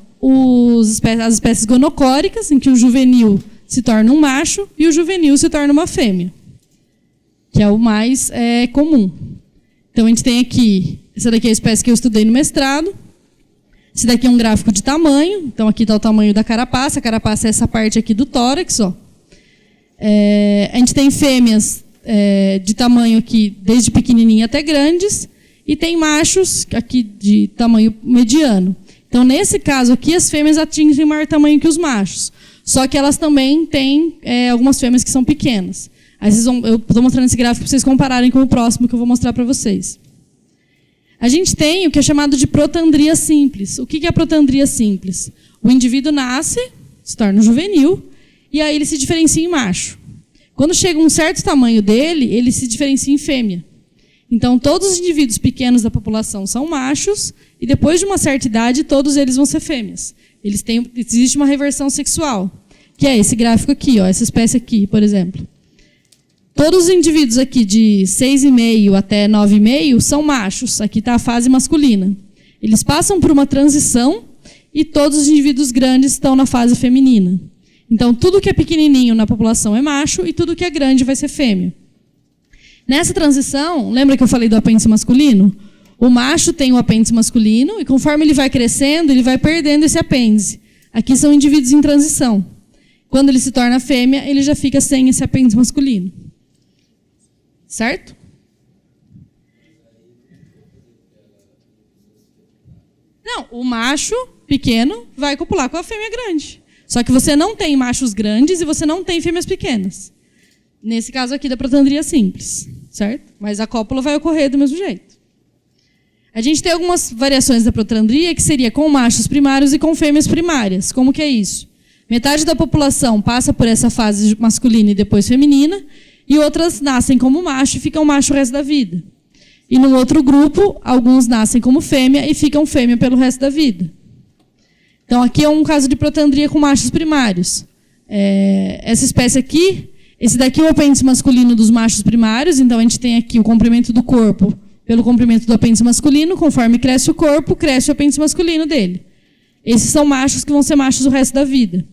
as espécies gonocóricas, em que o juvenil se torna um macho e o juvenil se torna uma fêmea, que é o mais comum. Então, a gente tem aqui, essa daqui é a espécie que eu estudei no mestrado. Esse daqui é um gráfico de tamanho. Então, aqui está o tamanho da carapaça. A carapaça é essa parte aqui do tórax, ó. A gente tem fêmeas de tamanho aqui, desde pequenininha até grandes, e tem machos aqui de tamanho mediano. Então, nesse caso aqui, as fêmeas atingem maior tamanho que os machos. Só que elas também têm algumas fêmeas que são pequenas. Aí eu estou mostrando esse gráfico para vocês compararem com o próximo que eu vou mostrar para vocês. A gente tem o que é chamado de protandria simples. O que é a protandria simples? O indivíduo nasce, se torna um juvenil, e aí ele se diferencia em macho. Quando chega um certo tamanho dele, ele se diferencia em fêmea. Então, todos os indivíduos pequenos da população são machos, e depois de uma certa idade, todos eles vão ser fêmeas. Existe uma reversão sexual. que é esse gráfico aqui, ó, essa espécie aqui, por exemplo. Todos os indivíduos aqui de 6,5 até 9,5 são machos. Aqui está a fase masculina. Eles passam por uma transição e todos os indivíduos grandes estão na fase feminina. Então, tudo que é pequenininho na população é macho e tudo que é grande vai ser fêmea. Nessa transição, lembra que eu falei do apêndice masculino? O macho tem o apêndice masculino e conforme ele vai crescendo, ele vai perdendo esse apêndice. Aqui são indivíduos em transição. Quando ele se torna fêmea, ele já fica sem esse apêndice masculino. Certo? Não, o macho pequeno vai copular com a fêmea grande. Só que você não tem machos grandes e você não tem fêmeas pequenas. Nesse caso aqui da protandria simples, certo? Mas a cópula vai ocorrer do mesmo jeito. A gente tem algumas variações da protandria que seria com machos primários e com fêmeas primárias. Como que é isso? Metade da população passa por essa fase masculina e depois feminina, e outras nascem como macho e ficam macho o resto da vida. E no outro grupo, alguns nascem como fêmea e ficam fêmea pelo resto da vida. Então, aqui é um caso de protandria com machos primários. Essa espécie aqui, esse daqui é o apêndice masculino dos machos primários, então a gente tem aqui o comprimento do corpo pelo comprimento do apêndice masculino, conforme cresce o corpo, cresce o apêndice masculino dele. Esses são machos que vão ser machos o resto da vida.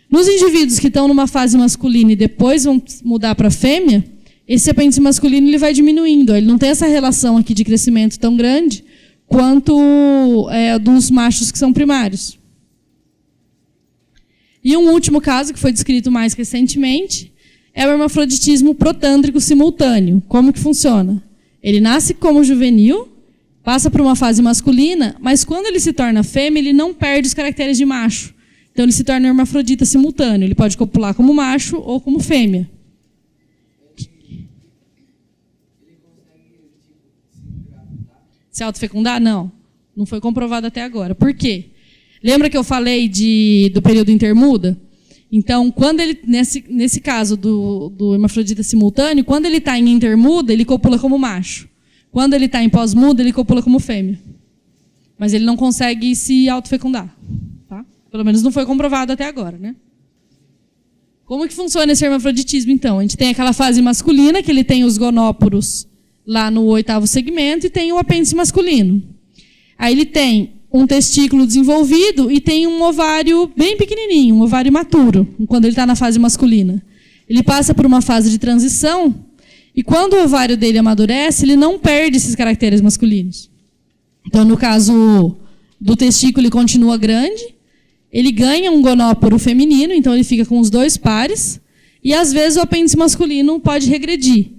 Nos indivíduos que estão numa fase masculina e depois vão mudar para fêmea, esse apêndice masculino ele vai diminuindo. Ele não tem essa relação aqui de crescimento tão grande quanto dos machos que são primários. E um último caso, que foi descrito mais recentemente, é o hermafroditismo protândrico simultâneo. Como que funciona? Ele nasce como juvenil, passa por uma fase masculina, mas quando ele se torna fêmea, ele não perde os caracteres de macho. Então, ele se torna hermafrodita simultâneo. Ele pode copular como macho ou como fêmea. Se autofecundar? Não. Não foi comprovado até agora. Por quê? Lembra que eu falei do período intermuda? Então, quando ele, nesse caso do hermafrodita simultâneo, quando ele está em intermuda, ele copula como macho. Quando ele está em pós-muda, ele copula como fêmea. Mas ele não consegue se autofecundar. Tá? Pelo menos não foi comprovado até agora, né? Como que funciona esse hermafroditismo, então? A gente tem aquela fase masculina, que ele tem os gonóporos lá no 8º segmento, e tem o apêndice masculino. Aí ele tem um testículo desenvolvido e tem um ovário bem pequenininho, um ovário imaturo, quando ele está na fase masculina. Ele passa por uma fase de transição e quando o ovário dele amadurece, ele não perde esses caracteres masculinos. Então, no caso do testículo, ele continua grande, ele ganha um gonóporo feminino, então ele fica com os dois pares, e às vezes o apêndice masculino pode regredir.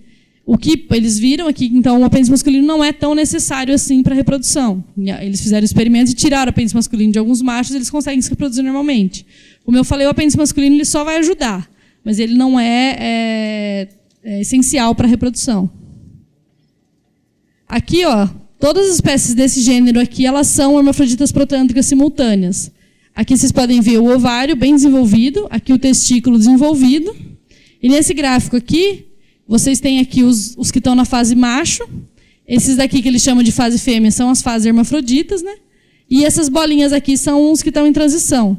O que eles viram aqui, então, o apêndice masculino não é tão necessário assim para a reprodução. Eles fizeram experimentos e tiraram o apêndice masculino de alguns machos, eles conseguem se reproduzir normalmente. Como eu falei, o apêndice masculino ele só vai ajudar, mas ele não é essencial para a reprodução. Aqui, ó, todas as espécies desse gênero aqui, elas são hermafroditas protândricas simultâneas. Aqui vocês podem ver o ovário bem desenvolvido, aqui o testículo desenvolvido. E nesse gráfico aqui, vocês têm aqui os que estão na fase macho. Esses daqui que eles chamam de fase fêmea são as fases hermafroditas, né? E essas bolinhas aqui são os que estão em transição.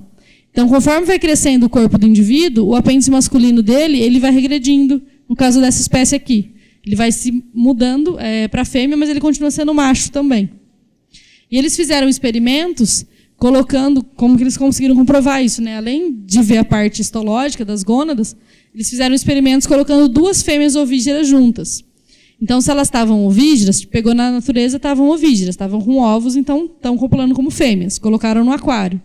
Então, conforme vai crescendo o corpo do indivíduo, o apêndice masculino dele ele vai regredindo, no caso dessa espécie aqui. Ele vai se mudando para fêmea, mas ele continua sendo macho também. E eles fizeram experimentos colocando, como que eles conseguiram comprovar isso, né? Além de ver a parte histológica das gônadas, eles fizeram experimentos colocando duas fêmeas ovígeras juntas. Então, se elas estavam ovígeras, pegou na natureza, estavam ovígeras, estavam com ovos, então estão copulando como fêmeas. Colocaram no aquário.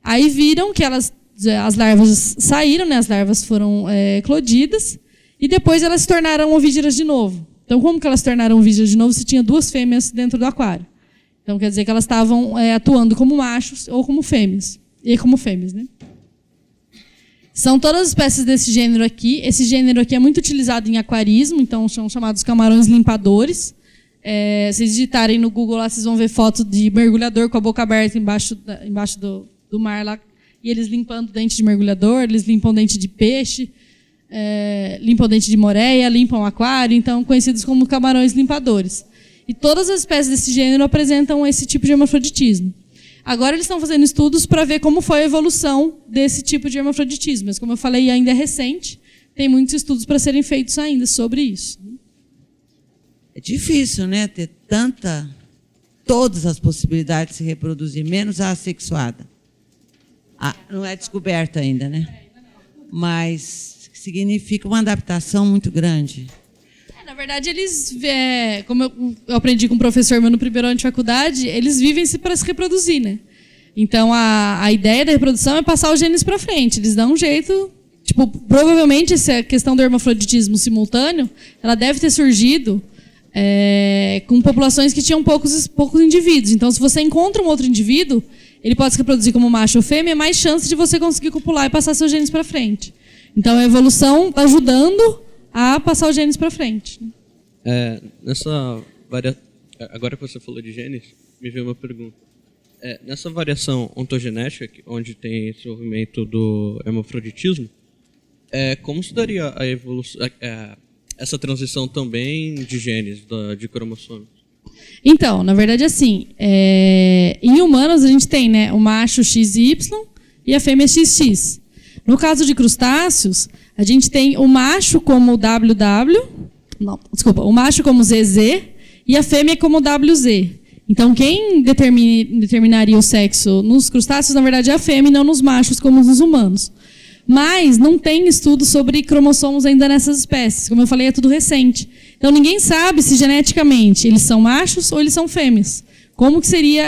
Aí viram que as larvas saíram, né? As larvas foram eclodidas, e depois elas se tornaram ovígeras de novo. Então, como que elas se tornaram ovígeras de novo se tinha duas fêmeas dentro do aquário? Então, quer dizer que elas estavam atuando como machos ou como fêmeas. E como fêmeas, né? São todas as espécies desse gênero aqui. Esse gênero aqui é muito utilizado em aquarismo, então são chamados camarões limpadores. Se vocês digitarem no Google lá, vocês vão ver foto de mergulhador com a boca aberta embaixo do mar lá, e eles limpando dente de mergulhador, eles limpam dente de peixe, limpam dente de moreia, limpam aquário, então conhecidos como camarões limpadores. E todas as espécies desse gênero apresentam esse tipo de hermafroditismo. Agora eles estão fazendo estudos para ver como foi a evolução desse tipo de hermafroditismo. Mas, como eu falei, ainda é recente, tem muitos estudos para serem feitos ainda sobre isso. É difícil, né, ter todas as possibilidades de se reproduzir, menos a assexuada. Não é descoberta ainda, né? Mas significa uma adaptação muito grande. Na verdade, eles, como eu aprendi com um professor meu no primeiro ano de faculdade, eles vivem-se para se reproduzir, né? Então, a ideia da reprodução é passar os genes para frente. Eles dão um jeito... Tipo, provavelmente, essa questão do hermafroditismo simultâneo, ela deve ter surgido com populações que tinham poucos indivíduos. Então, se você encontra um outro indivíduo, ele pode se reproduzir como macho ou fêmea, é mais chance de você conseguir copular e passar seus genes para frente. Então, a evolução está ajudando a passar os genes para frente. Agora que você falou de genes, me veio uma pergunta. Nessa variação ontogenética, onde tem esse desenvolvimento do hermafroditismo, como se daria a evolução, essa transição também de genes, de cromossomos? Então, na verdade, assim, em humanos a gente tem, né, o macho XY e a fêmea XX. No caso de crustáceos, a gente tem o macho como o macho como ZZ e a fêmea como WZ. Então, quem determinaria o sexo nos crustáceos, na verdade, é a fêmea e não nos machos, como nos humanos. Mas não tem estudo sobre cromossomos ainda nessas espécies. Como eu falei, é tudo recente. Então, ninguém sabe se geneticamente eles são machos ou eles são fêmeas. Como que seria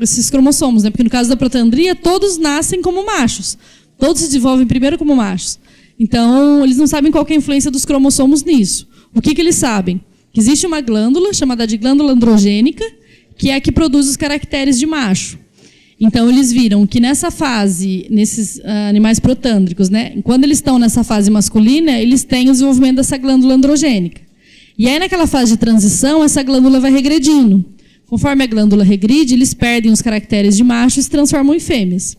esses cromossomos, né? Porque no caso da protandria, todos nascem como machos. Todos se desenvolvem primeiro como machos. Então, eles não sabem qual que é a influência dos cromossomos nisso. O que eles sabem? Que existe uma glândula, chamada de glândula androgênica, que é a que produz os caracteres de macho. Então, eles viram que nessa fase, nesses animais protândricos, né, quando eles estão nessa fase masculina, eles têm o desenvolvimento dessa glândula androgênica. E aí, naquela fase de transição, essa glândula vai regredindo. Conforme a glândula regride, eles perdem os caracteres de macho e se transformam em fêmeas.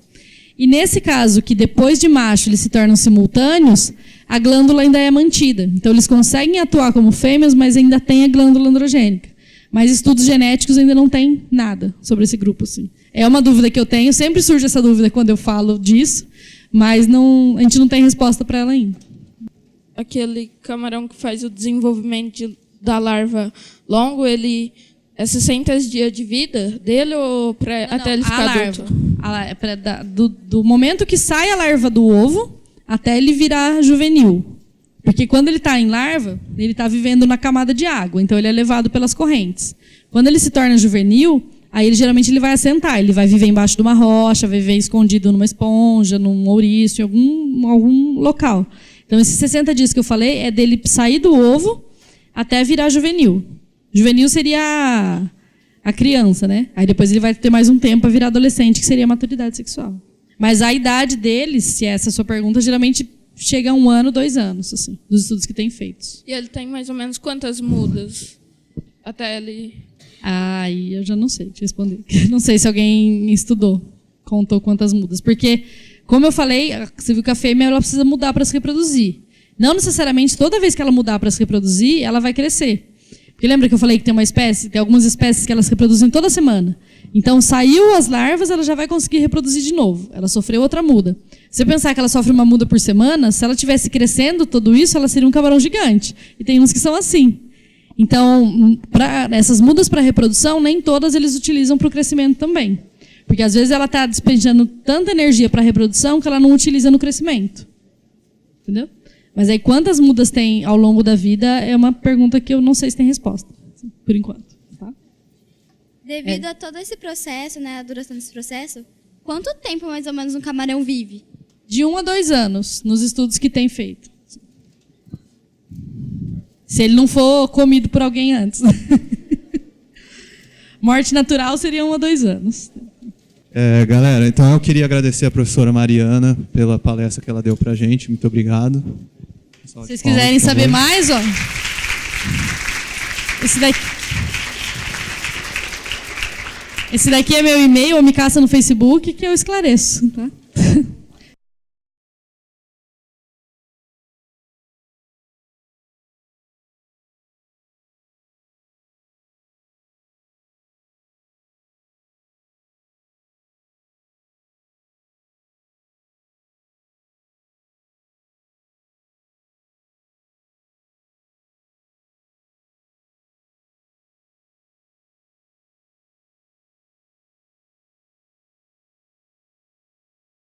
E nesse caso, que depois de macho eles se tornam simultâneos, a glândula ainda é mantida. Então, eles conseguem atuar como fêmeas, mas ainda tem a glândula androgênica. Mas estudos genéticos ainda não tem nada sobre esse grupo, assim. É uma dúvida que eu tenho, sempre surge essa dúvida quando eu falo disso, mas a gente não tem resposta para ela ainda. Aquele camarão que faz o desenvolvimento da larva longo, ele é 60 dias de vida dele ou até ele ficar adulto? Do momento que sai a larva do ovo até ele virar juvenil. Porque quando ele está em larva, ele está vivendo na camada de água, então ele é levado pelas correntes. Quando ele se torna juvenil, aí geralmente ele vai assentar, ele vai viver embaixo de uma rocha, vai viver escondido numa esponja, num ouriço, em algum local. Então, esses 60 dias que eu falei é dele sair do ovo até virar juvenil. Juvenil seria a criança, né? Aí depois ele vai ter mais um tempo para virar adolescente, que seria a maturidade sexual. Mas a idade deles, se essa é a sua pergunta, geralmente chega a 1 ano, 2 anos, assim, dos estudos que tem feitos. E ele tem mais ou menos quantas mudas até ele... Aí eu já não sei te responder. Não sei se alguém estudou, contou quantas mudas. Porque, como eu falei, você viu que a fêmea ela precisa mudar para se reproduzir. Não necessariamente toda vez que ela mudar para se reproduzir, ela vai crescer. Porque lembra que eu falei que tem algumas espécies que elas reproduzem toda semana. Então, saiu as larvas, ela já vai conseguir reproduzir de novo. Ela sofreu outra muda. Se você pensar que ela sofre uma muda por semana, se ela estivesse crescendo tudo isso, ela seria um camarão gigante. E tem uns que são assim. Então, essas mudas para reprodução, nem todas eles utilizam para o crescimento também. Porque, às vezes, ela está despejando tanta energia para a reprodução que ela não utiliza no crescimento. Entendeu? Mas aí, quantas mudas tem ao longo da vida é uma pergunta que eu não sei se tem resposta, por enquanto. Tá? Devido a todo esse processo, né, a duração desse processo, quanto tempo, mais ou menos, um camarão vive? De 1 a 2 anos, nos estudos que tem feito. Se ele não for comido por alguém antes. Morte natural seria 1 a 2 anos. Galera, então eu queria agradecer a professora Mariana pela palestra que ela deu pra gente. Muito obrigado. Se vocês quiserem saber mais, ó. Esse daqui é meu e-mail, ou me caça no Facebook, que eu esclareço, tá?